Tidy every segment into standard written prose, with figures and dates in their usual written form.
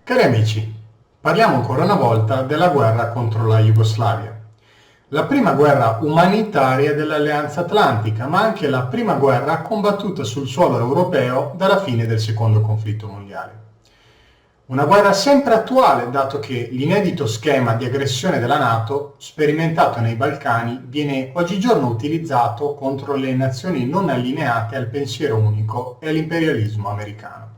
Cari amici, parliamo ancora una volta della guerra contro la Jugoslavia. La prima guerra umanitaria dell'Alleanza Atlantica, ma anche la prima guerra combattuta sul suolo europeo dalla fine del secondo conflitto mondiale. Una guerra sempre attuale, dato che l'inedito schema di aggressione della NATO, sperimentato nei Balcani, viene oggigiorno utilizzato contro le nazioni non allineate al pensiero unico e all'imperialismo americano.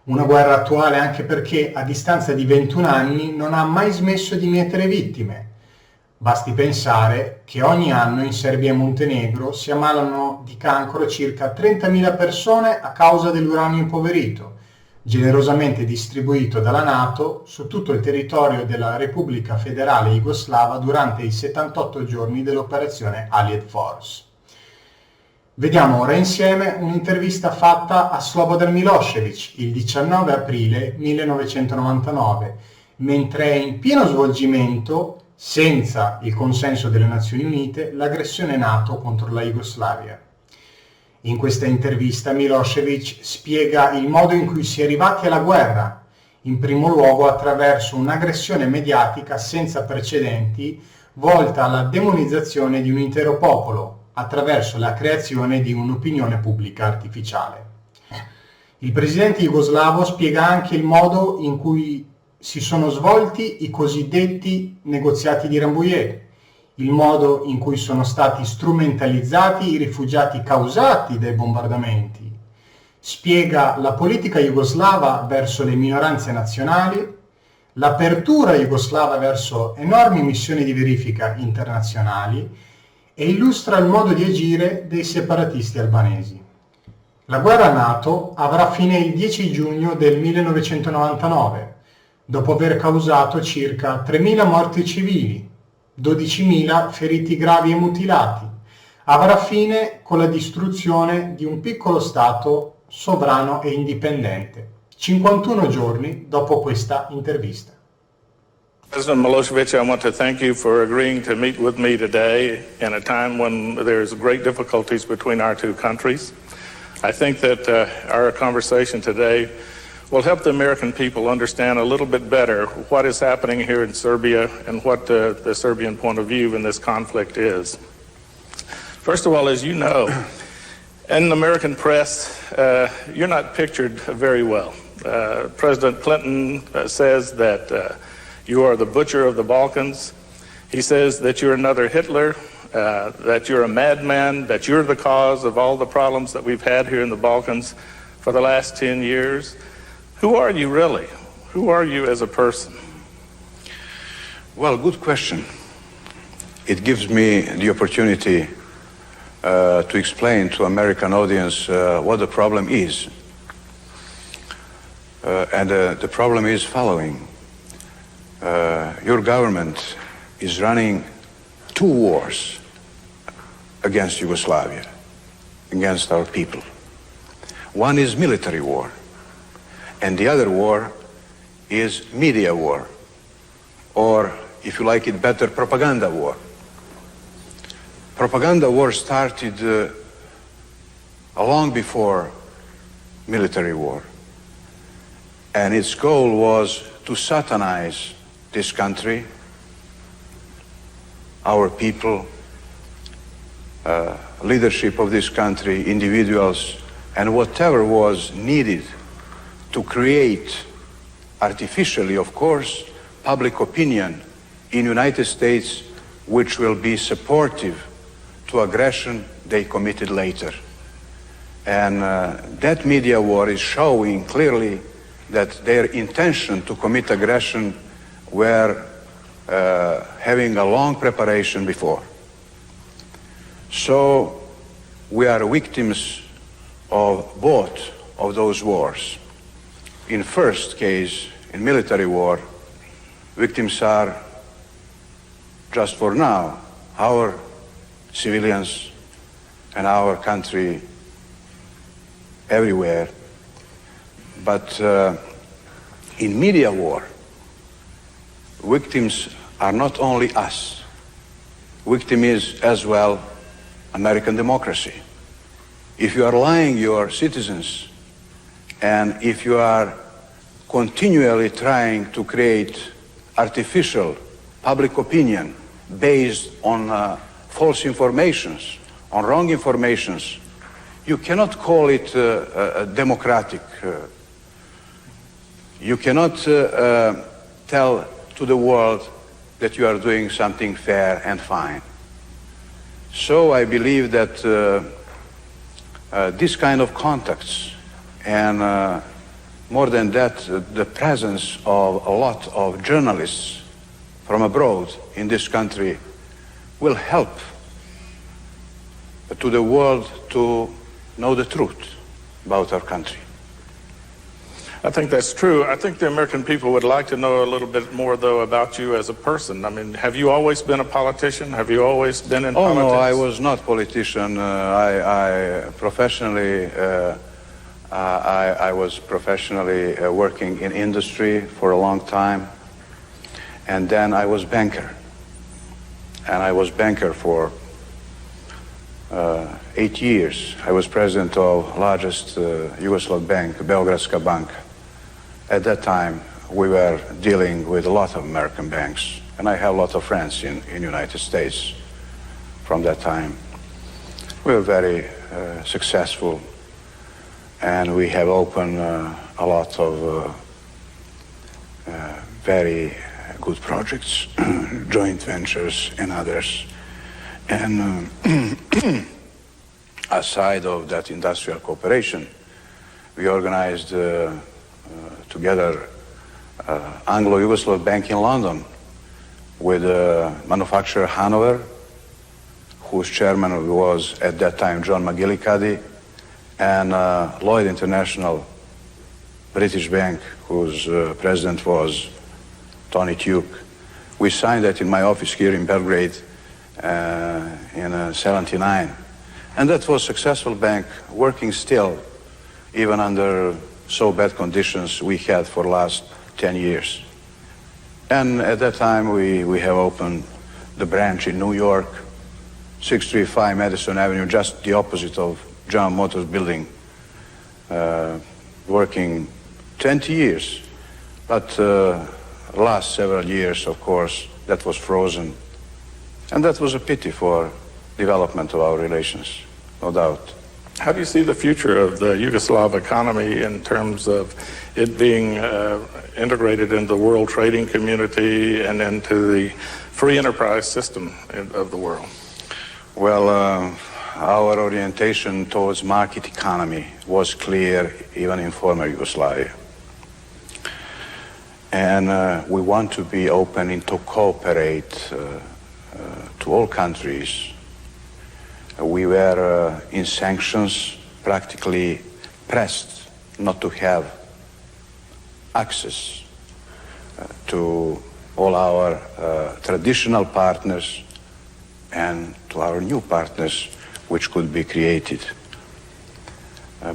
Una guerra attuale anche perché, a distanza di 21 anni, non ha mai smesso di mietere vittime. Basti pensare che ogni anno in Serbia e Montenegro si ammalano di cancro circa 30.000 persone a causa dell'uranio impoverito, generosamente distribuito dalla NATO su tutto il territorio della Repubblica Federale Jugoslava durante i 78 giorni dell'operazione Allied Force. Vediamo ora insieme un'intervista fatta a Slobodan Milosevic il 19 aprile 1999, mentre è in pieno svolgimento, senza il consenso delle Nazioni Unite, l'aggressione NATO contro la Jugoslavia. In questa intervista Milosevic spiega il modo in cui si è arrivati alla guerra, in primo luogo attraverso un'aggressione mediatica senza precedenti volta alla demonizzazione di un intero popolo, attraverso la creazione di un'opinione pubblica artificiale. Il presidente jugoslavo spiega anche il modo in cui si sono svolti i cosiddetti negoziati di Rambouillet, il modo in cui sono stati strumentalizzati i rifugiati causati dai bombardamenti. Spiega la politica jugoslava verso le minoranze nazionali, l'apertura jugoslava verso enormi missioni di verifica internazionali e illustra il modo di agire dei separatisti albanesi. La guerra NATO avrà fine il 10 giugno del 1999, dopo aver causato circa 3.000 morti civili, 12.000 feriti gravi e mutilati. Avrà fine con la distruzione di un piccolo Stato sovrano e indipendente, 51 giorni dopo questa intervista. President Milosevic, I want to thank you for agreeing to meet with me today in a time when there's great difficulties between our two countries. I think that our conversation today will help the American people understand a little bit better what is happening here in Serbia and what the Serbian point of view in this conflict is. First of all, as you know, in the American press, you're not pictured very well. President Clinton says that you are the butcher of the Balkans. He says that you're another Hitler, that you're a madman, that you're the cause of all the problems that we've had here in the Balkans for the last 10 years. Who are you really? Who are you as a person? Well, good question. It gives me the opportunity to explain to American audience what the problem is. And the problem is following. Your government is running two wars against Yugoslavia, against our people. One is military war, and the other war is media war, or, if you like it better, propaganda war. Propaganda war started long before military war, and its goal was to satanize this country, our people, leadership of this country, individuals, and whatever was needed to create, artificially of course, public opinion in United States which will be supportive to aggression they committed later. And that media war is showing clearly that their intention to commit aggression were having a long preparation before. So we are victims of both of those wars. In first case, in military war, victims are, just for now, our civilians and our country everywhere. But in media war, victims are not only us. Victim is as well American democracy. If you are lying your citizens, and if you are continually trying to create artificial public opinion based on false informations, on wrong informations, you cannot call it democratic. You cannot tell to the world that you are doing something fair and fine. So I believe that this kind of contacts and more than that, the presence of a lot of journalists from abroad in this country will help to the world to know the truth about our country. I think that's true. I think the American people would like to know a little bit more, though, about you as a person. I mean, have you always been a politician? Have you always been in politics? Oh, no, I was not a politician. I was professionally working in industry for a long time. And then I was banker. And I was banker for 8 years. I was president of largest Yugoslav bank, Beogradska banka. At that time, we were dealing with a lot of American banks, and I have a lot of friends in United States from that time. We were very successful, and we have opened a lot of very good projects, joint ventures and others. And aside of that industrial cooperation, we organized together Anglo-Yugoslav Bank in London with manufacturer Hanover, whose chairman was at that time John McGillicuddy, and Lloyd International British Bank, whose president was Tony Tuke. We signed that in my office here in Belgrade in 79. And that was a successful bank, working still, even under so bad conditions we had for the last 10 years. And at that time we have opened the branch in New York, 635 Madison Avenue, just the opposite of General Motors building, working 20 years. But last several years, of course, that was frozen. And that was a pity for development of our relations, no doubt. How do you see the future of the Yugoslav economy in terms of it being integrated into the world trading community and into the free enterprise system of the world? Well, our orientation towards market economy was clear even in former Yugoslavia. And we want to be open and to cooperate to all countries. We were in sanctions practically pressed not to have access to all our traditional partners and to our new partners which could be created.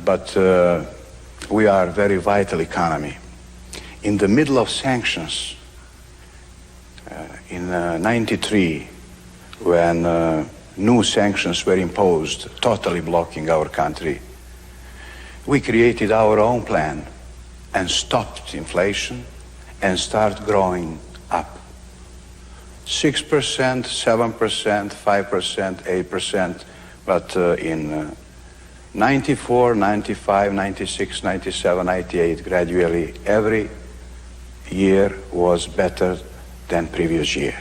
But we are a very vital economy. In the middle of sanctions, in 93, when new sanctions were imposed, totally blocking our country, we created our own plan and stopped inflation and started growing up. 6%, 7%, 5%, 8%, but in 94, 95, 96, 97, 98, gradually every year was better than previous year.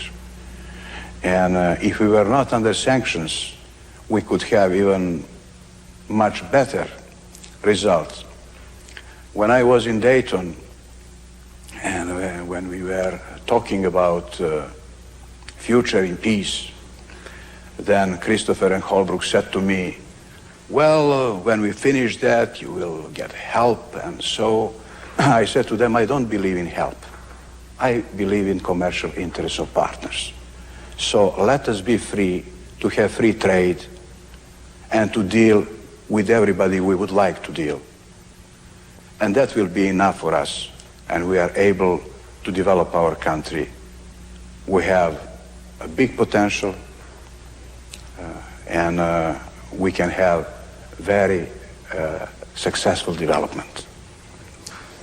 And if we were not under sanctions, we could have even much better results. When I was in Dayton, and when we were talking about future in peace, then Christopher and Holbrooke said to me, well, when we finish that, you will get help. And so I said to them, I don't believe in help. I believe in commercial interests of partners. So let us be free to have free trade and to deal with everybody we would like to deal. And that will be enough for us. And we are able to develop our country. We have a big potential and we can have very successful development.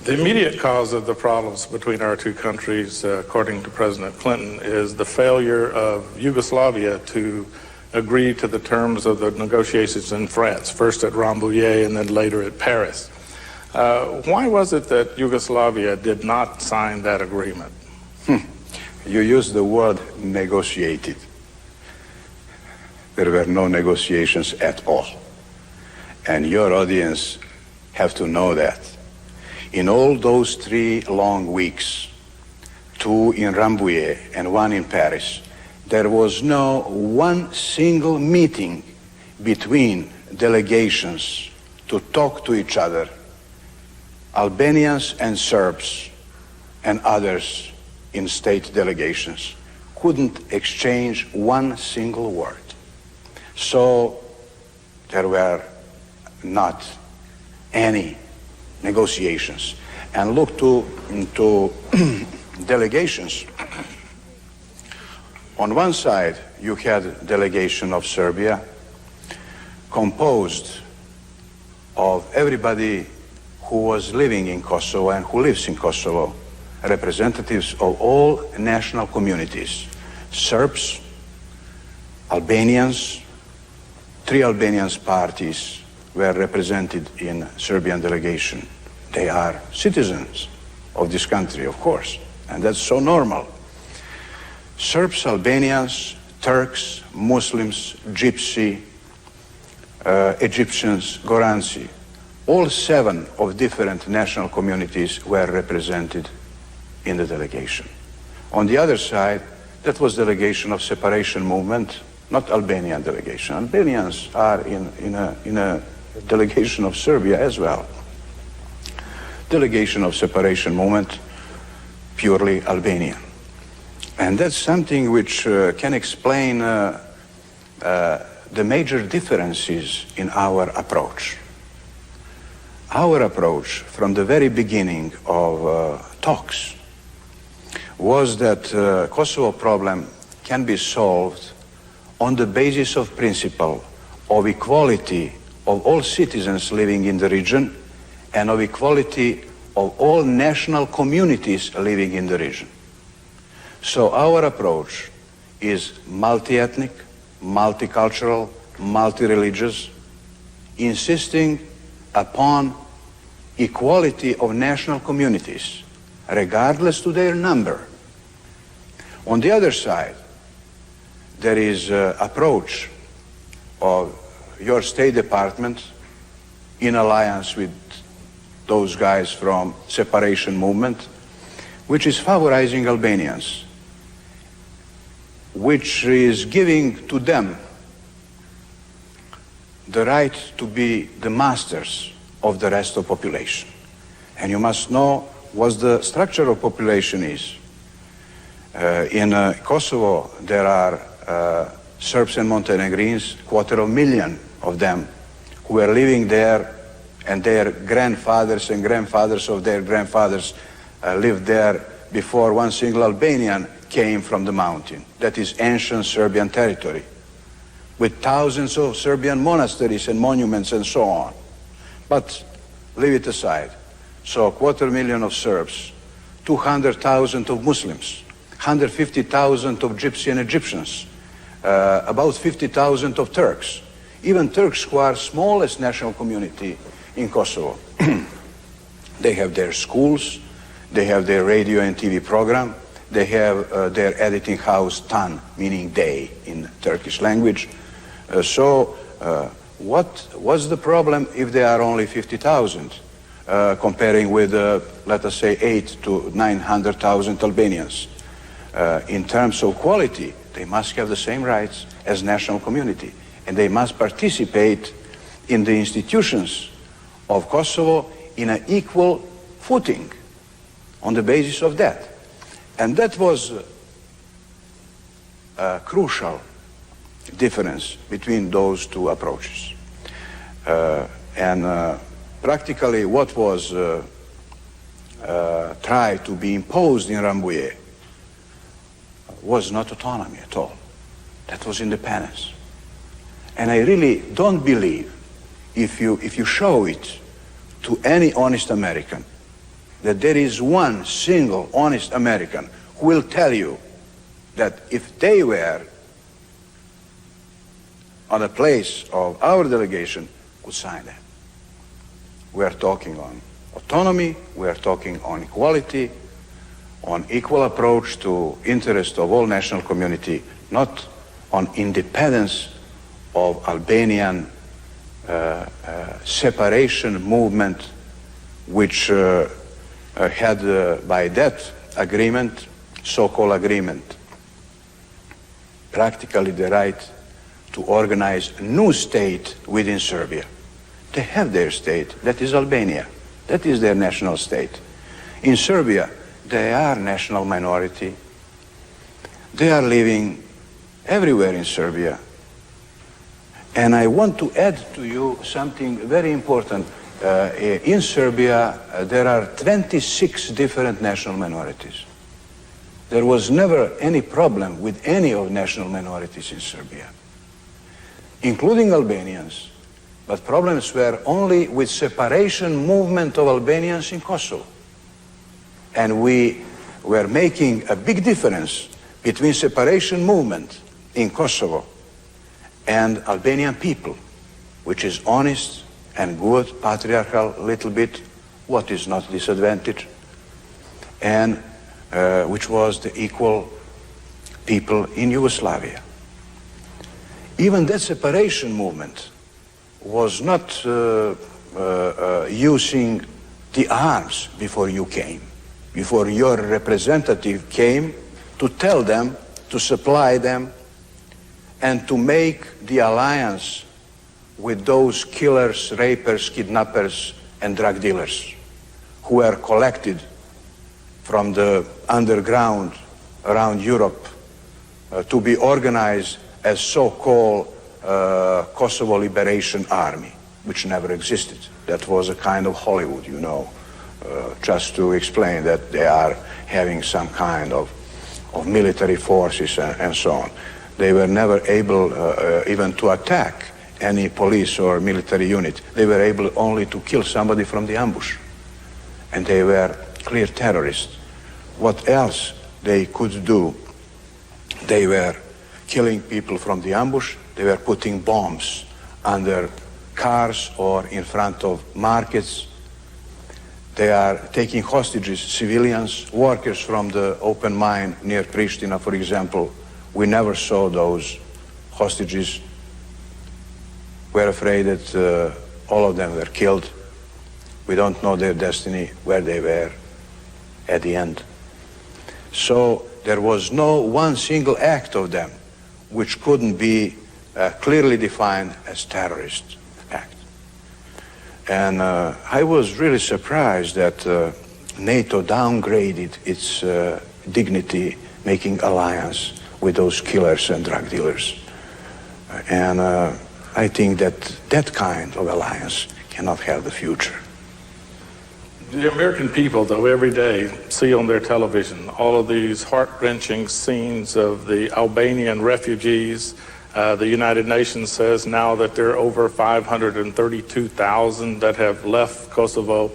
The immediate cause of the problems between our two countries, according to President Clinton, is the failure of Yugoslavia to agree to the terms of the negotiations in France, first at Rambouillet and then later at Paris. Why was it that Yugoslavia did not sign that agreement? You used the word negotiated. There were no negotiations at all. And your audience have to know that. In all those 3 long weeks, 2 in Rambouillet and 1 in Paris, there was no one single meeting between delegations to talk to each other, Albanians and Serbs and others in state delegations couldn't exchange one single word. So there were not any negotiations. And look into delegations. On one side, you had a delegation of Serbia composed of everybody who was living in Kosovo and who lives in Kosovo, representatives of all national communities, Serbs, Albanians. 3 Albanian parties were represented in Serbian delegation. They are citizens of this country, of course, and that's so normal. Serbs, Albanians, Turks, Muslims, Gypsy, Egyptians, Goranci, all 7 of different national communities were represented in the delegation. On the other side, that was delegation of separation movement, not Albanian delegation. Albanians are in a delegation of Serbia as well. Delegation of separation movement, purely Albanian. And that's something which can explain the major differences in our approach. Our approach from the very beginning of talks was that Kosovo problem can be solved on the basis of principle of equality of all citizens living in the region and of equality of all national communities living in the region. So our approach is multi-ethnic, multicultural, multi-religious, insisting upon equality of national communities, regardless to their number. On the other side, there is an approach of your State Department in alliance with those guys from separation movement, which is favorizing Albanians, which is giving to them the right to be the masters of the rest of population. And you must know what the structure of population is. In Kosovo, there are Serbs and Montenegrins, 250,000 of them, who were living there, and their grandfathers and grandfathers of their grandfathers lived there before one single Albanian came from the mountain. That is ancient Serbian territory, with thousands of Serbian monasteries and monuments and so on. But leave it aside. So 250,000 of Serbs, 200,000 of Muslims, 150,000 of Gypsy and Egyptians, about 50,000 of Turks, even Turks who are smallest national community in Kosovo. They have their schools, they have their radio and TV program, they have their editing house tan, meaning day in Turkish language. So what was the problem if there are only 50,000, comparing with, let us say, 800,000 to 900,000 Albanians? In terms of quality, they must have the same rights as national community, and they must participate in the institutions of Kosovo in an equal footing on the basis of that. And that was a crucial difference between those two approaches. Practically what was tried to be imposed in Rambouillet was not autonomy at all. That was independence. And I really don't believe if you show it to any honest American, that there is one single honest American who will tell you that if they were on a place of our delegation, could sign that. We are talking on autonomy, we are talking on equality, on equal approach to interest of all national community, not on independence of Albanian separation movement, which had by that agreement, so-called agreement, practically the right to organize a new state within Serbia. They have their state, that is Albania. That is their national state. In Serbia, they are national minority. They are living everywhere in Serbia. And I want to add to you something very important. In Serbia, there are 26 different national minorities. There was never any problem with any of national minorities in Serbia, including Albanians. But problems were only with separation movement of Albanians in Kosovo. And we were making a big difference between separation movement in Kosovo and Albanian people, which is honest and good, patriarchal a little bit, what is not disadvantage, and which was the equal people in Yugoslavia. Even that separation movement was not using the arms before you came, before your representative came to tell them, to supply them, and to make the alliance with those killers, rapers, kidnappers, and drug dealers who were collected from the underground around Europe to be organized as so-called Kosovo Liberation Army, which never existed. That was a kind of Hollywood, you know, just to explain that they are having some kind of military forces and so on. They were never able even to attack any police or military unit. They were able only to kill somebody from the ambush. And they were clear terrorists. What else they could do? They were killing people from the ambush. They were putting bombs under cars or in front of markets. They are taking hostages, civilians, workers from the open mine near Pristina, for example. We never saw those hostages. We're afraid that all of them were killed. We don't know their destiny, where they were at the end. So there was no one single act of them which couldn't be clearly defined as terrorist act. And I was really surprised that NATO downgraded its dignity making alliance with those killers and drug dealers. And I think that that kind of alliance cannot have the future. The American people, though, every day see on their television all of these heart-wrenching scenes of the Albanian refugees. The United Nations says now that there are over 532,000 that have left Kosovo,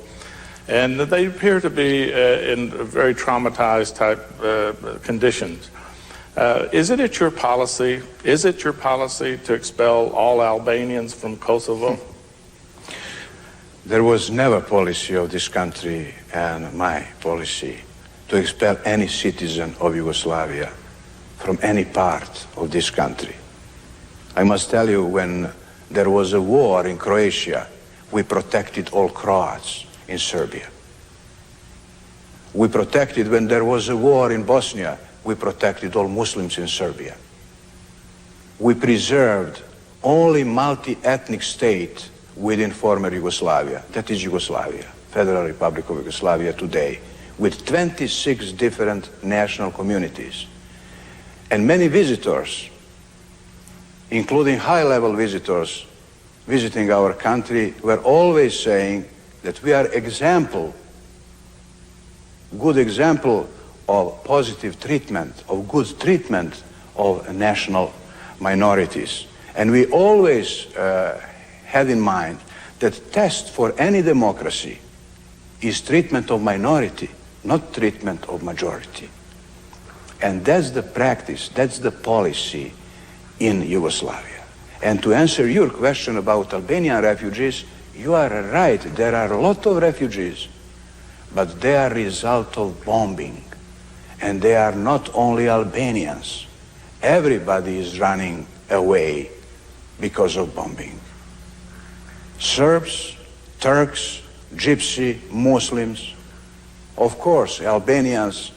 and they appear to be in very traumatized type conditions. Is it your policy to expel all Albanians from Kosovo? There was never policy of this country and my policy to expel any citizen of Yugoslavia from any part of this country. I must tell you, when there was a war in Croatia, we protected all Croats in Serbia. We protected, when there was a war in Bosnia, we protected all Muslims in Serbia. We preserved only multi-ethnic state within former Yugoslavia. That is Yugoslavia, Federal Republic of Yugoslavia today, with 26 different national communities. And many visitors, including high-level visitors visiting our country, were always saying that we are good example of positive treatment, of good treatment of national minorities. And we always had in mind that test for any democracy is treatment of minority, not treatment of majority. And that's the practice, that's the policy in Yugoslavia. And to answer your question about Albanian refugees, you are right, there are a lot of refugees, but they are a result of bombing. And they are not only Albanians. Everybody is running away because of bombing. Serbs, Turks, Gypsy, Muslims. Of course, Albanians,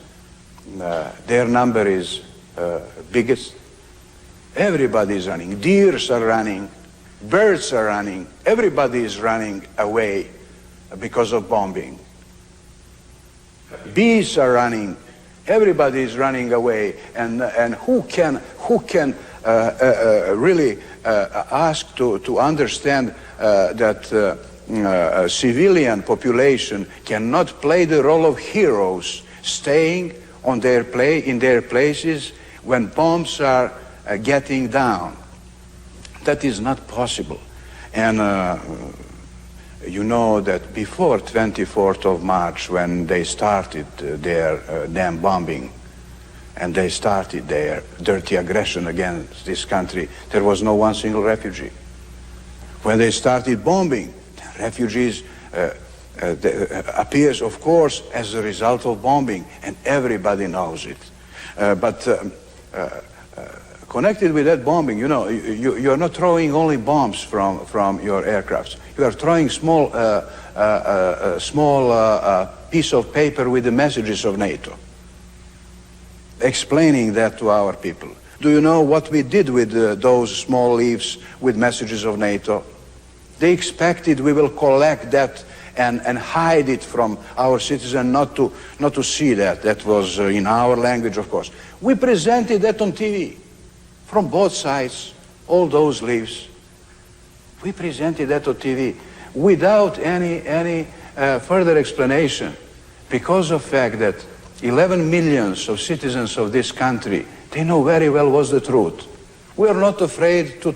their number is biggest. Everybody is running. Deers are running. Birds are running. Everybody is running away because of bombing. Bees are running. Everybody is running away. And who can really ask to understand that civilian population cannot play the role of heroes, staying on in their places when bombs are getting down? That is not possible. And you know that before 24th of March, when they started their damn bombing, and they started their dirty aggression against this country, there was no one single refugee. When they started bombing, the refugees appears, of course, as a result of bombing, and everybody knows it. But connected with that bombing, you know, you are not throwing only bombs from your aircrafts. You are throwing small piece of paper with the messages of NATO, explaining that to our people. Do you know what we did with those small leaves with messages of NATO? They expected we will collect that and hide it from our citizens, not to see that. That was in our language, of course. We presented that on TV from both sides, all those leaves. We presented that on TV without any further explanation, because of the fact that 11 millions of citizens of this country, they know very well what's the truth. We are not afraid to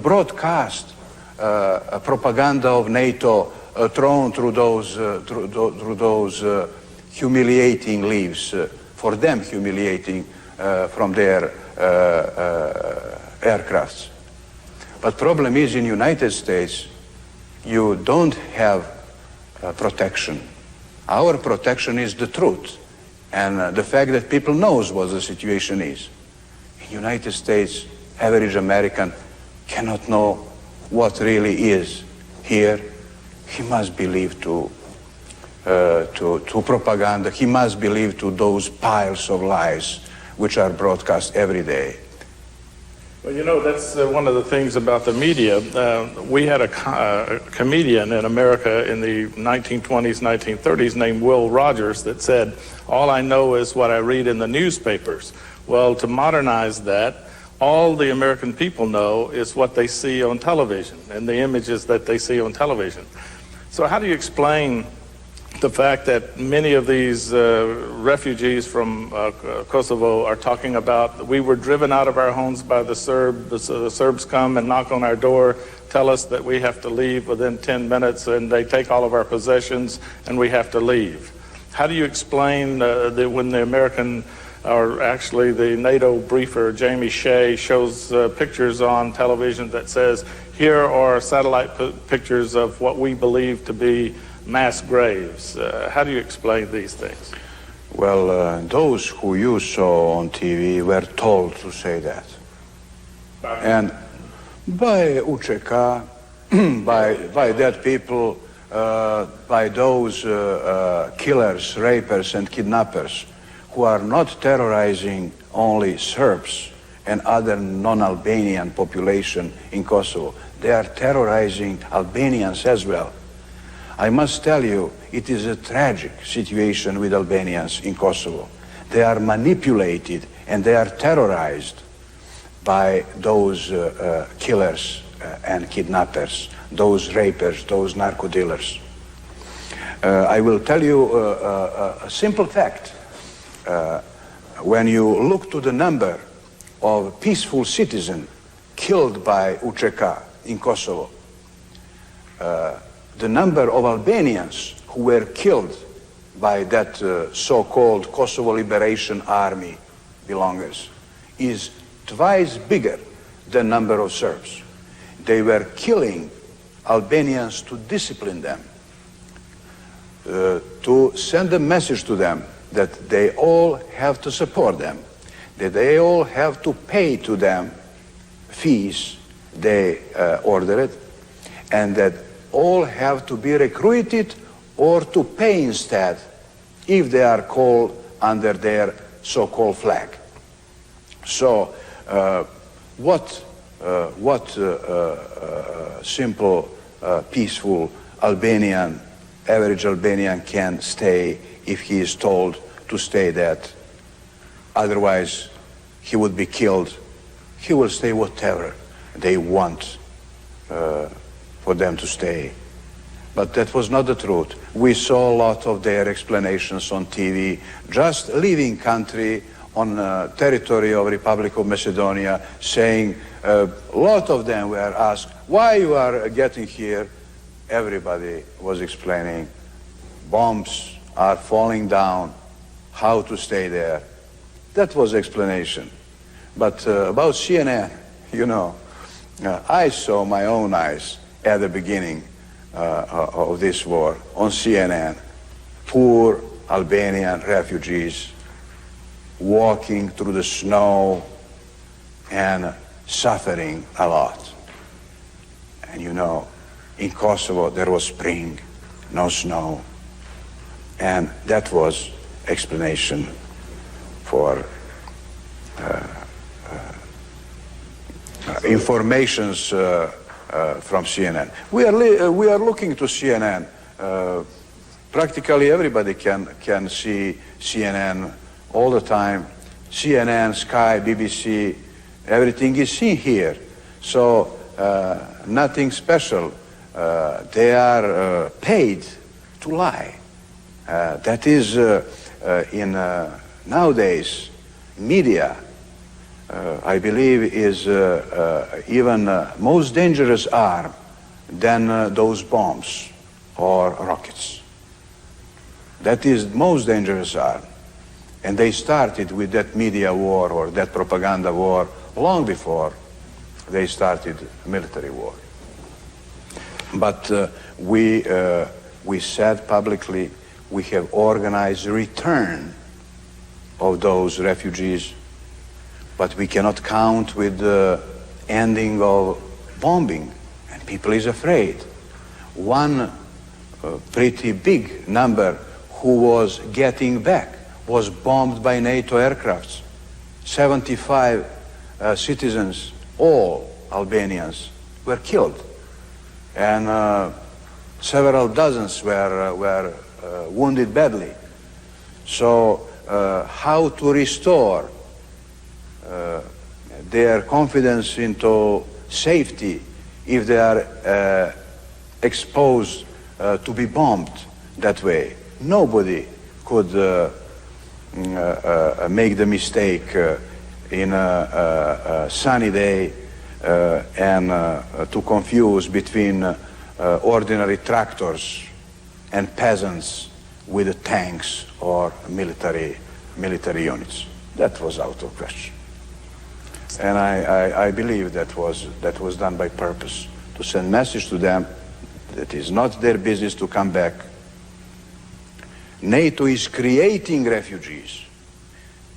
broadcast propaganda of NATO thrown through those humiliating leaves, for them humiliating from their aircrafts. But problem is, in United States, you don't have protection. Our protection is the truth and the fact that people knows what the situation is. In United States, average American cannot know what really is here. He must believe to propaganda. He must believe to those piles of lies which are broadcast every day. Well, you know, that's one of the things about the media. We had a comedian in America in the 1920s, 1930s named Will Rogers that said, "All I know is what I read in the newspapers." Well, to modernize that, all the American people know is what they see on television and the images that they see on television. So how do you explain the fact that many of these refugees from Kosovo are talking about, we were driven out of our homes by the Serbs. The Serbs come and knock on our door, tell us that we have to leave within 10 minutes, and they take all of our possessions, and we have to leave. How do you explain when the American, or actually the NATO briefer, Jamie Shea, shows pictures on television that says, here are satellite pictures of what we believe to be mass graves? How do you explain these things? Well, those who you saw on TV were told to say that. And by UČK, by that people, by those killers, rapers and kidnappers who are not terrorizing only Serbs and other non-Albanian population in Kosovo. They are terrorizing Albanians as well. I must tell you, it is a tragic situation with Albanians in Kosovo. They are manipulated and they are terrorized by those killers and kidnappers, those rapers, those narco dealers. I will tell you a simple fact. When you look to the number of peaceful citizens killed by UČK in Kosovo, the the number of Albanians who were killed by that so-called Kosovo Liberation Army belongers is twice bigger than number of Serbs. They were killing Albanians to discipline them, to send a message to them that they all have to support them, that they all have to pay to them fees they ordered, and that all have to be recruited or to pay instead if they are called under their so-called flag. So what simple, peaceful Albanian, average Albanian can stay if he is told to stay that? Otherwise, he would be killed. He will stay whatever they want for them to stay. But that was not the truth. We saw a lot of their explanations on TV, just leaving country on territory of Republic of Macedonia, saying, a lot of them were asked, why you are getting here? Everybody was explaining, bombs are falling down, how to stay there. That was explanation. But about CNN, you know, I saw my own eyes at the beginning of this war on CNN. Poor Albanian refugees walking through the snow and suffering a lot. And you know, in Kosovo there was spring, no snow. And that was explanation for informations from CNN. We are looking to CNN. Practically everybody can see CNN all the time. CNN, Sky, BBC, everything is seen here. So nothing special. They are paid to lie. That is in nowadays media. I believe is even most dangerous arm than those bombs or rockets. That is most dangerous arm. And they started with that media war or that propaganda war long before they started military war. But we said publicly we have organized return of those refugees, but we cannot count with the ending of bombing, and people is afraid. One pretty big number who was getting back was bombed by NATO aircrafts. 75 citizens, all Albanians, were killed, and several dozens were wounded badly. So how to restore their confidence into safety if they are exposed to be bombed that way? Nobody could make the mistake in a sunny day and to confuse between ordinary tractors and peasants with the tanks or military units. That was out of question. And I believe that was done by purpose, to send message to them that it is not their business to come back. NATO is creating refugees.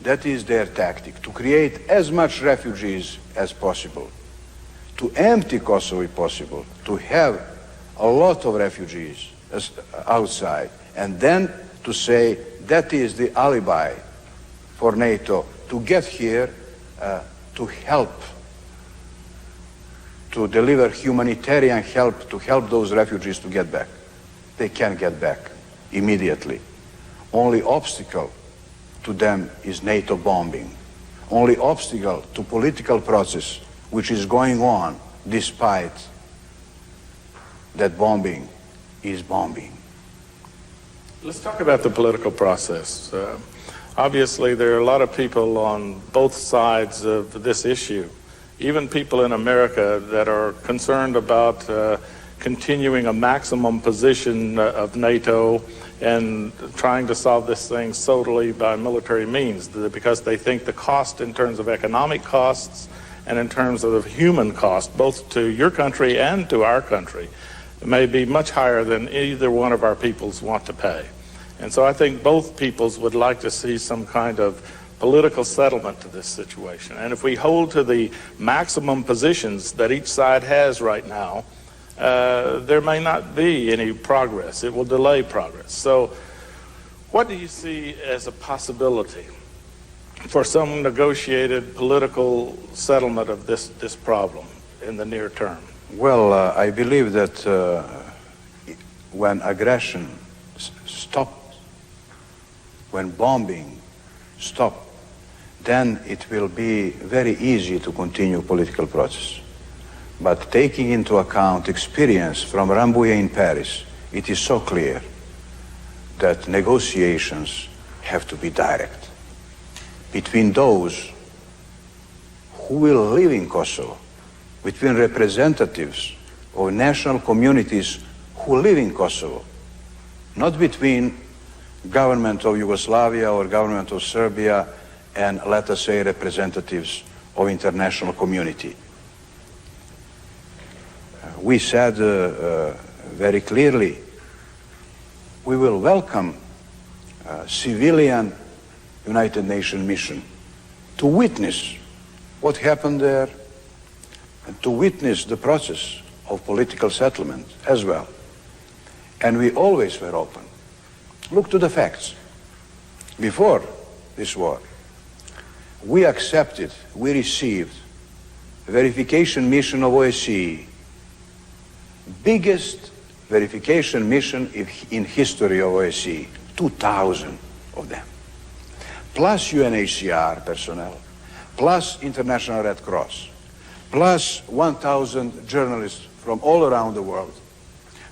That is their tactic, to create as much refugees as possible, to empty Kosovo if possible, to have a lot of refugees outside, and then to say that is the alibi for NATO to get here to help, to deliver humanitarian help, to help those refugees to get back. They can't get back immediately. Only obstacle to them is NATO bombing. Only obstacle to political process which is going on despite that bombing is bombing. Let's talk about the political process. Obviously, there are a lot of people on both sides of this issue, even people in America that are concerned about continuing a maximum position of NATO and trying to solve this thing solely by military means, because they think the cost in terms of economic costs and in terms of the human cost, both to your country and to our country, may be much higher than either one of our peoples want to pay. And so I think both peoples would like to see some kind of political settlement to this situation. And if we hold to the maximum positions that each side has right now, there may not be any progress. It will delay progress. So what do you see as a possibility for some negotiated political settlement of this problem in the near term? Well, I believe that when aggression stops, when bombing stops, then it will be very easy to continue political process. But taking into account experience from Rambouillet in Paris, it is so clear that negotiations have to be direct between those who will live in Kosovo, between representatives of national communities who live in Kosovo, not between government of Yugoslavia or government of Serbia and, let us say, representatives of international community. We said very clearly, we will welcome a civilian United Nations mission to witness what happened there and to witness the process of political settlement as well. And we always were open. Look to the facts. Before this war, we accepted, we received a verification mission of OSCE, biggest verification mission in history of OSCE, 2,000 of them, plus UNHCR personnel, plus International Red Cross, plus 1,000 journalists from all around the world,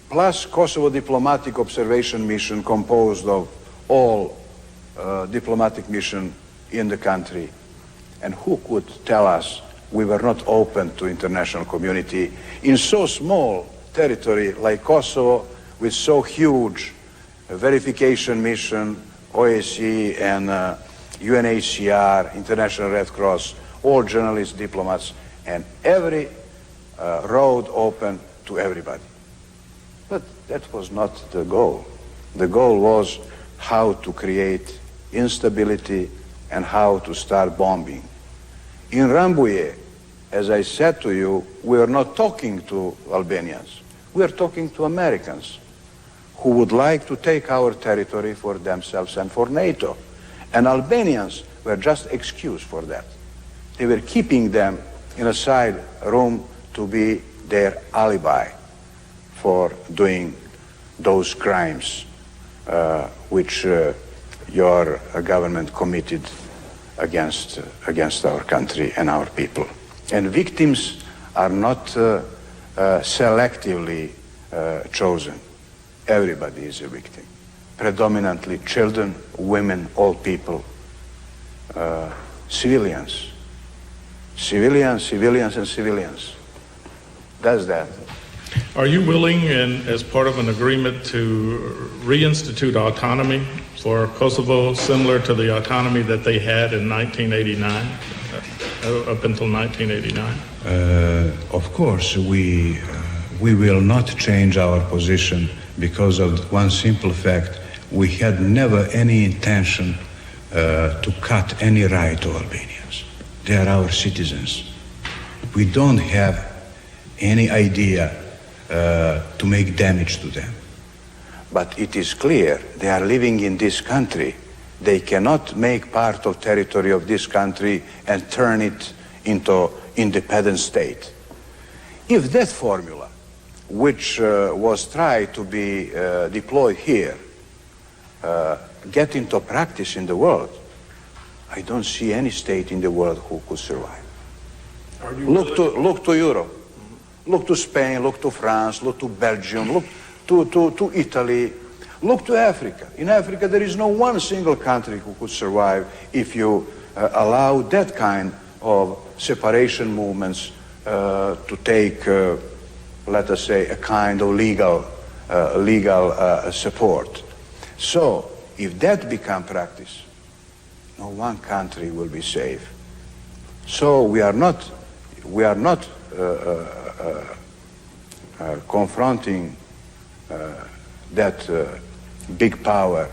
plus Kosovo Diplomatic Observation Mission composed of all diplomatic mission in the country. And who could tell us we were not open to international community in so small territory like Kosovo with so huge verification mission, OSCE and UNHCR, International Red Cross, all journalists, diplomats, and every road open to everybody. But that was not the goal. The goal was how to create instability and how to start bombing. In Rambouillet, as I said to you, we are not talking to Albanians. We are talking to Americans who would like to take our territory for themselves and for NATO. And Albanians were just excused for that. They were keeping them in a side room to be their alibi for doing those crimes which your government committed against our country and our people. And victims are not selectively chosen. Everybody is a victim. Predominantly children, women, old people, civilians. Civilians, and civilians. That's that. Are you willing, and as part of an agreement, to reinstitute autonomy for Kosovo, similar to the autonomy that they had in 1989, up until 1989? Of course, we will not change our position because of one simple fact. We had never any intention to cut any right to Albanians. They are our citizens. We don't have any idea to make damage to them. But it is clear they are living in this country. They cannot make part of territory of this country and turn it into independent state. If that formula, which was tried to be deployed here, get into practice in the world, I don't see any state in the world who could survive. Look to Europe. Look to Spain, look to France, look to Belgium, look to Italy, look to Africa. In Africa, there is no one single country who could survive if you allow that kind of separation movements to take let us say, a kind of legal support. So, if that become practice, no one country will be safe. So we are not confronting that big power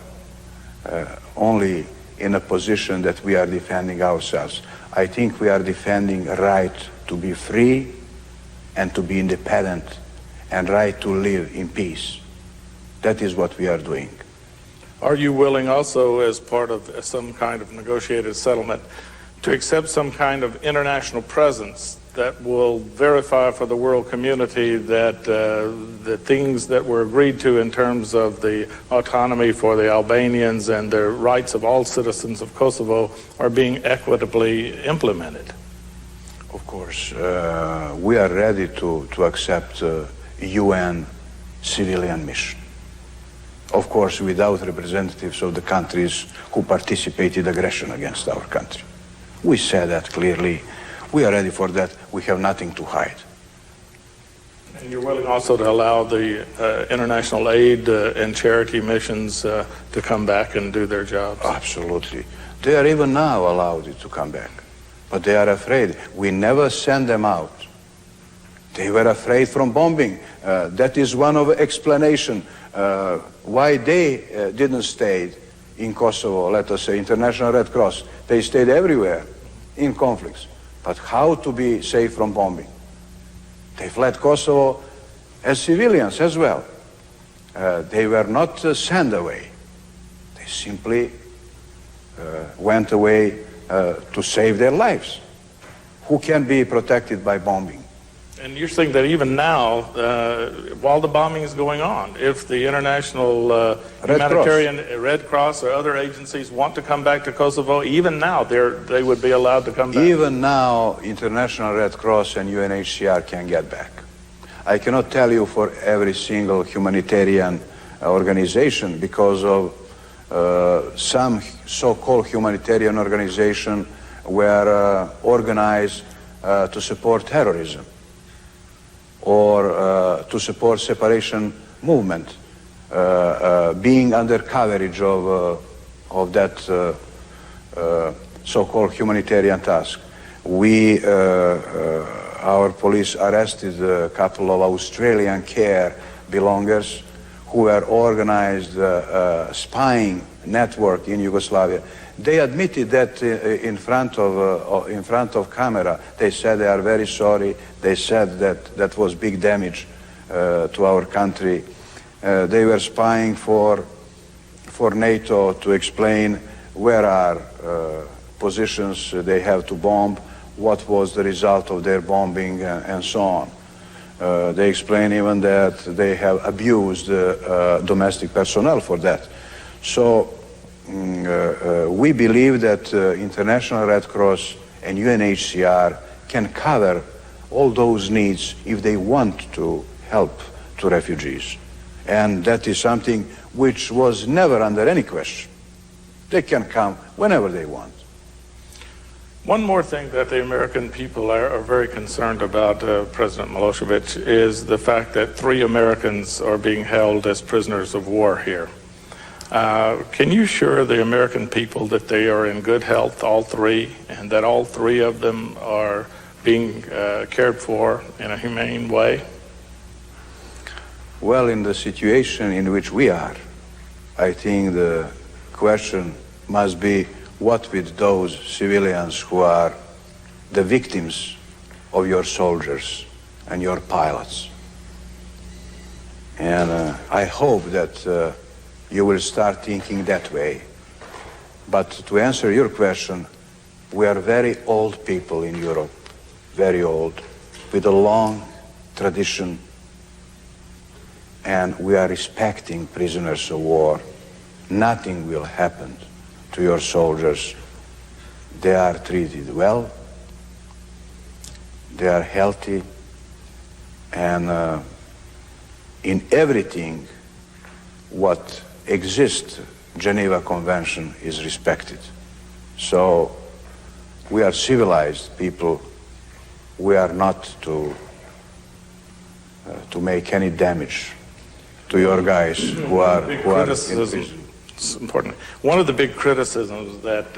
only in a position that we are defending ourselves. I think we are defending a right to be free and to be independent and right to live in peace. That is what we are doing. Are you willing also, as part of some kind of negotiated settlement, to accept some kind of international presence that will verify for the world community that the things that were agreed to in terms of the autonomy for the Albanians and the rights of all citizens of Kosovo are being equitably implemented? Of course, we are ready to accept UN civilian mission. Of course, without representatives of the countries who participated aggression against our country. We said that clearly. We are ready for that. We have nothing to hide. And you're willing also to allow the international aid and charity missions to come back and do their jobs? Absolutely. They are even now allowed to come back. But they are afraid. We never send them out. They were afraid from bombing. That is one of the explanation why they didn't stay in Kosovo, let us say, International Red Cross. They stayed everywhere in conflicts. But how to be safe from bombing? They fled Kosovo as civilians as well. They were not sent away. They simply went away to save their lives. Who can be protected by bombing? And you're saying that even now, while the bombing is going on, if the international humanitarian Red Cross or other agencies want to come back to Kosovo, even now they would be allowed to come back? Even now, International Red Cross and UNHCR can get back. I cannot tell you for every single humanitarian organization because of some so-called humanitarian organizations were organized to support terrorism or to support separation movement, being under coverage of that so-called humanitarian task. Our police arrested a couple of Australian care belongers who were organized spying network in Yugoslavia. They admitted that in front of camera. They said they are very sorry. They said that that was big damage to our country. They were spying for NATO to explain where are positions they have to bomb, what was the result of their bombing, and so on. They explain even that they have abused domestic personnel for that. So we believe that International Red Cross and UNHCR can cover all those needs if they want to help to refugees. And that is something which was never under any question. They can come whenever they want. One more thing that the American people are very concerned about, President Milosevic, is the fact that 3 Americans are being held as prisoners of war here. Can you assure the American people that they are in good health, all 3, and that all 3 of them are being cared for in a humane way? Well, in the situation in which we are, I think the question must be, what with those civilians who are the victims of your soldiers and your pilots? And I hope that you will start thinking that way. But to answer your question, we are very old people in Europe, very old, with a long tradition, and we are respecting prisoners of war. Nothing will happen to your soldiers. They are treated well, they are healthy, and in everything what exists, Geneva Convention is respected. So we are civilized people. We are not to to make any damage to your guys who are in prison. It's important. One of the big criticisms that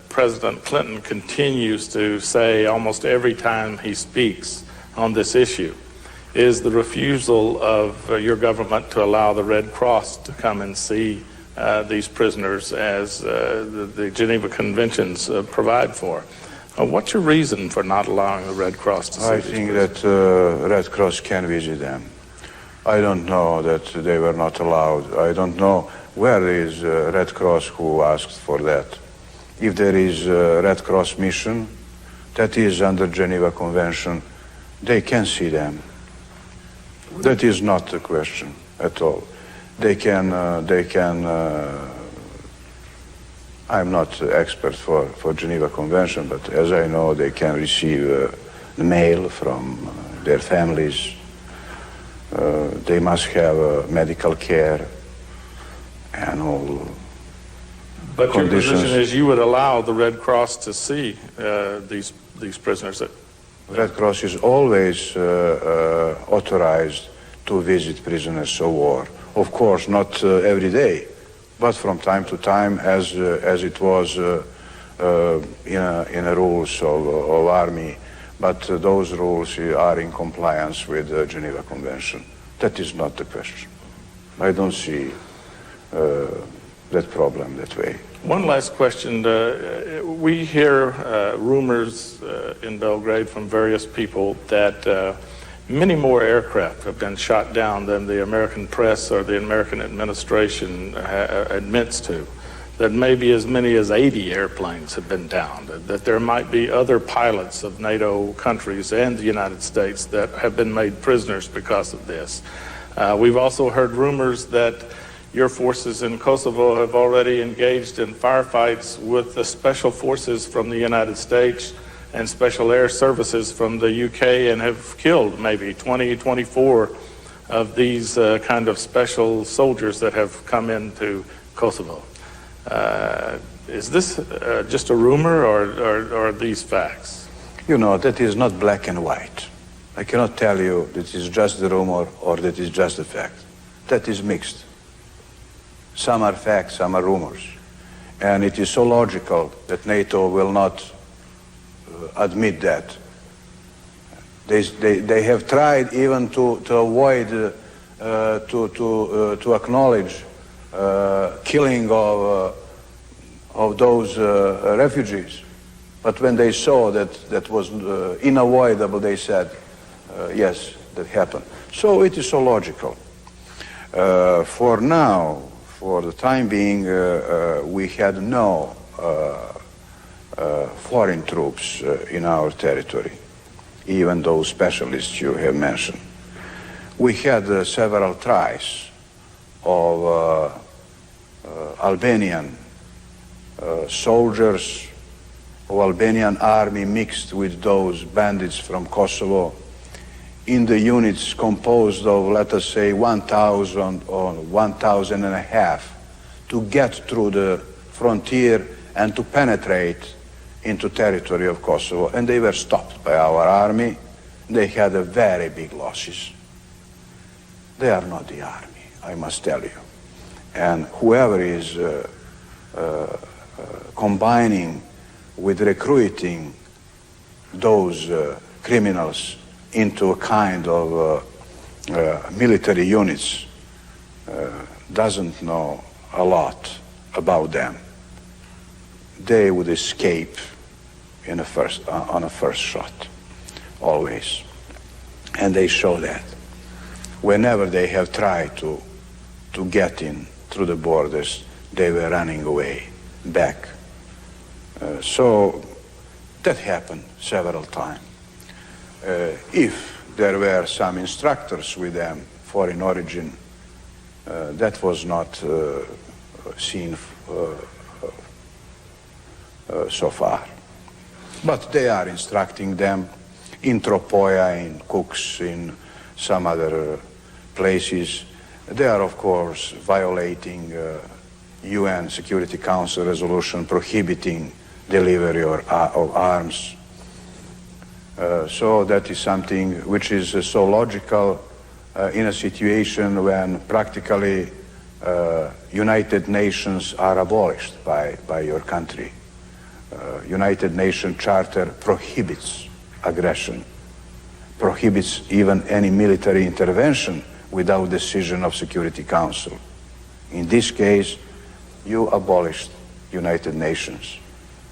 President Clinton continues to say almost every time he speaks on this issue is the refusal of your government to allow the Red Cross to come and see these prisoners as the Geneva Conventions provide for. What's your reason for not allowing the Red Cross to see I these think prisoners? that Red Cross can visit them. I don't know that they were not allowed. I don't know where is Red Cross who asked for that. If there is a Red Cross mission that is under Geneva Convention, they can see them. That is not the question at all. They can, I'm not expert for Geneva Convention, but as I know, they can receive mail from their families. They must have medical care and all But conditions. your position is you would allow the Red Cross to see these prisoners. Red Cross is always authorized to visit prisoners of war. Of course, not every day, but from time to time, as it was in a rules of army. But those rules are in compliance with the Geneva Convention. That is not the question. I don't see that problem that way. One last question. We hear rumors in Belgrade from various people that many more aircraft have been shot down than the American press or the American administration admits to. That maybe as many as 80 airplanes have been downed, that there might be other pilots of NATO countries and the United States that have been made prisoners because of this. We've also heard rumors that your forces in Kosovo have already engaged in firefights with the special forces from the United States and special air services from the UK and have killed maybe 20, 24 of these kind of special soldiers that have come into Kosovo. Is this just a rumor or are these facts? You know, that is not black and white. I cannot tell you that is just a rumor or that is just a fact. That is mixed. Some are facts, some are rumors. And it is so logical that NATO will not admit that. They have tried even to avoid, to acknowledge killing of those refugees. But when they saw that was unavoidable, they said, yes, that happened. So it is so logical. For now, for the time being, we had no foreign troops in our territory, even those specialists you have mentioned. We had several tries of Albanian soldiers of Albanian army mixed with those bandits from Kosovo in the units composed of, let us say, 1,000 or 1,500 to get through the frontier and to penetrate into territory of Kosovo. And they were stopped by our army. They had a very big losses. They are not the army, I must tell you. And whoever is combining with recruiting those criminals into a kind of military units doesn't know a lot about them. They would escape on a first shot, always. And they show that. Whenever they have tried to get in through the borders, they were running away, back. So that happened several times. If there were some instructors with them, foreign origin, that was not seen so far. But they are instructing them in Tropoja, in Kux, in some other places. They are, of course, violating UN Security Council resolution prohibiting delivery of arms. So that is something which is so logical in a situation when practically United Nations are abolished by your country. United Nations Charter prohibits aggression, prohibits even any military intervention without decision of Security Council. In this case, you abolished United Nations.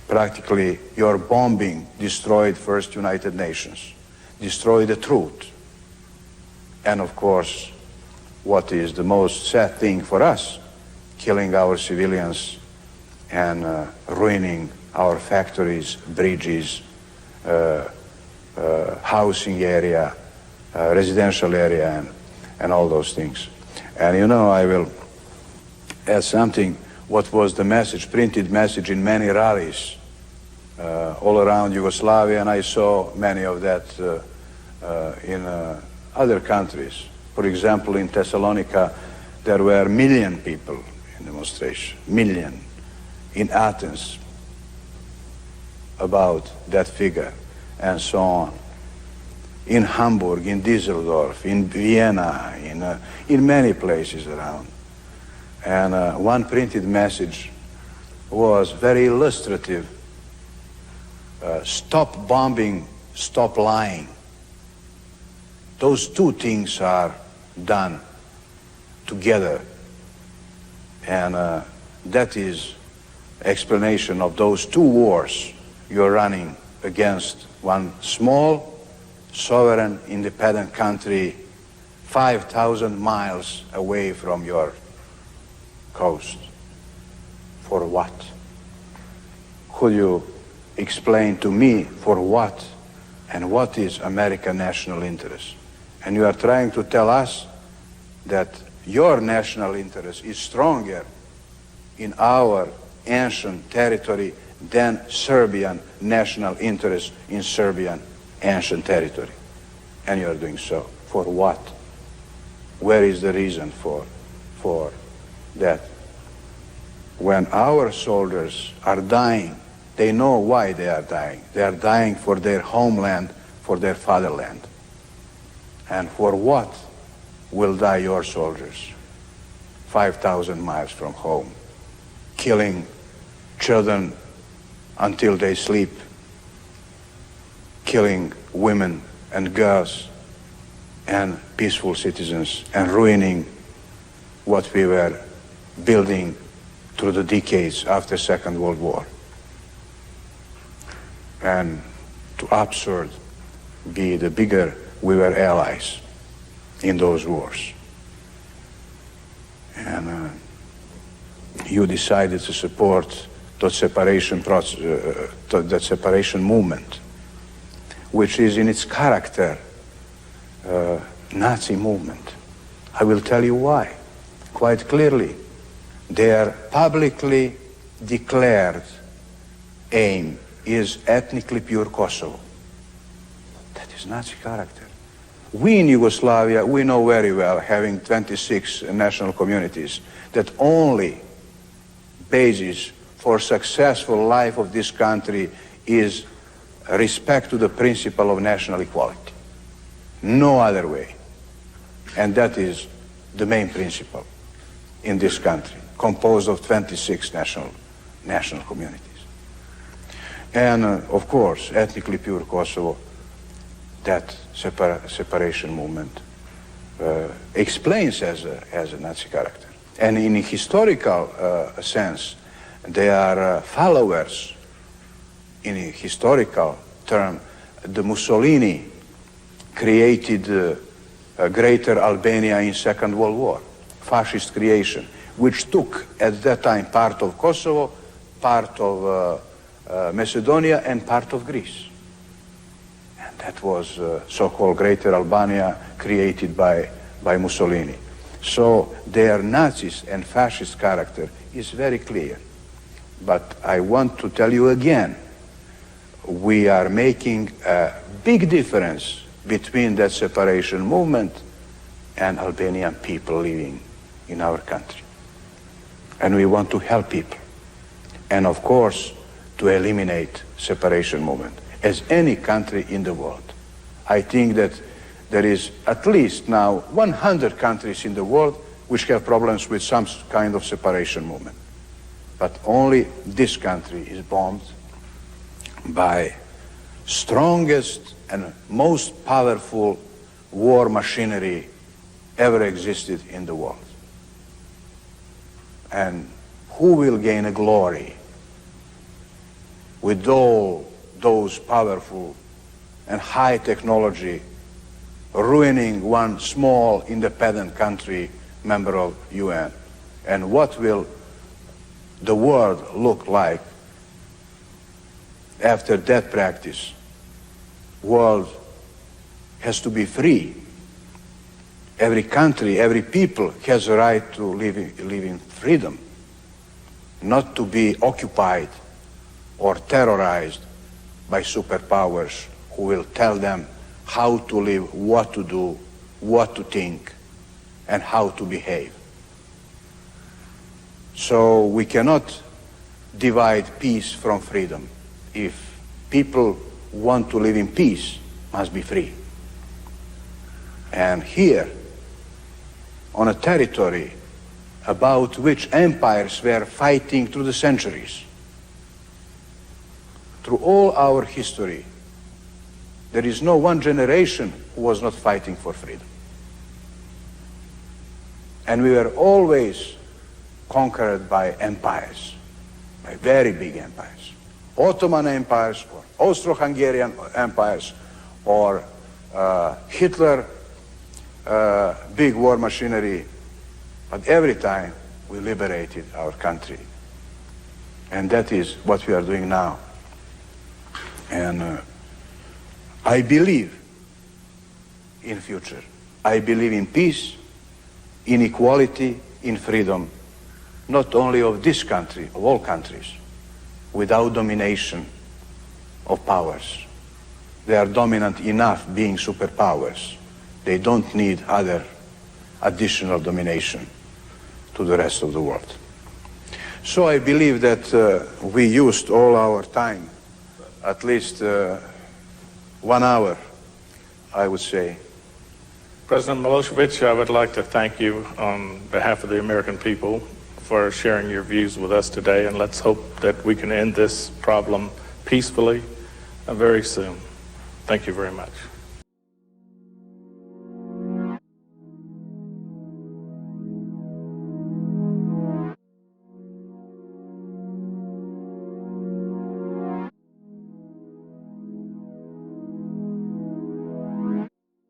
Practically, your bombing destroyed first United Nations, destroyed the truth. And of course, what is the most sad thing for us, killing our civilians and ruining our factories, bridges, housing area, residential area, and all those things. And you know, I will add something. What was the message, printed message in many rallies all around Yugoslavia, and I saw many of that in other countries. For example, in Thessalonica, there were 1 million people in demonstration, 1 million. In Athens, about that figure, and so on. In Hamburg, in Düsseldorf, in Vienna, in many places around. And one printed message was very illustrative. Stop bombing, stop lying. Those two things are done together. And that is explanation of those two wars you're running against one small, sovereign, independent country 5,000 miles away from your coast. For what? Could you explain to me for what and what is American national interest? And you are trying to tell us that your national interest is stronger in our ancient territory than Serbian national interest in Serbian ancient territory. And you are doing so. For what? Where is the reason for that? When our soldiers are dying, they know why they are dying. They are dying for their homeland, for their fatherland. And for what will die your soldiers 5,000 miles from home, killing children until they sleep, killing women and girls and peaceful citizens, and ruining what we were building through the decades after Second World War? And to absurd be the bigger we were allies in those wars. And you decided to support that separation process, that separation movement, which is in its character Nazi movement. I will tell you why, quite clearly. Their publicly declared aim is ethnically pure Kosovo. That is Nazi character. We in Yugoslavia, we know very well, having 26 national communities, that only basis for successful life of this country is respect to the principle of national equality. No other way. And that is the main principle in this country, composed of 26 national communities. And of course, ethnically pure Kosovo, that separation movement explains as a Nazi character. And in a historical sense, they are followers, in a historical term. The Mussolini created Greater Albania in Second World War, fascist creation, which took at that time part of Kosovo, part of Macedonia, and part of Greece. And that was so-called Greater Albania created by Mussolini. So their Nazis and fascist character is very clear. But I want to tell you again, we are making a big difference between that separation movement and Albanian people living in our country. And we want to help people. And of course, to eliminate separation movement. as any country in the world. I think that there is at least now 100 countries in the world which have problems with some kind of separation movement. But only this country is bombed by strongest and most powerful war machinery ever existed in the world. And who will gain a glory with all those powerful and high technology ruining one small independent country member of UN? And what will the world look like after that practice? World has to be free. Every country, every people has a right to live in freedom, not to be occupied or terrorized by superpowers who will tell them how to live, what to do, what to think, and how to behave. So we cannot divide peace from freedom. If people want to live in peace, must be free. And here, on a territory about which empires were fighting through the centuries, through all our history, there is no one generation who was not fighting for freedom. And we were always conquered by empires, by very big empires. Ottoman empires, or Austro-Hungarian empires, or Hitler, big war machinery. But every time we liberated our country. And that is what we are doing now. And I believe in future. I believe in peace, in equality, in freedom, not only of this country, of all countries, without domination of powers. They are dominant enough being superpowers. They don't need other additional domination to the rest of the world. So I believe that we used all our time, at least 1 hour, I would say. President Milosevic, I would like to thank you on behalf of the American people for sharing your views with us today, and let's hope that we can end this problem peacefully very soon. Thank you very much.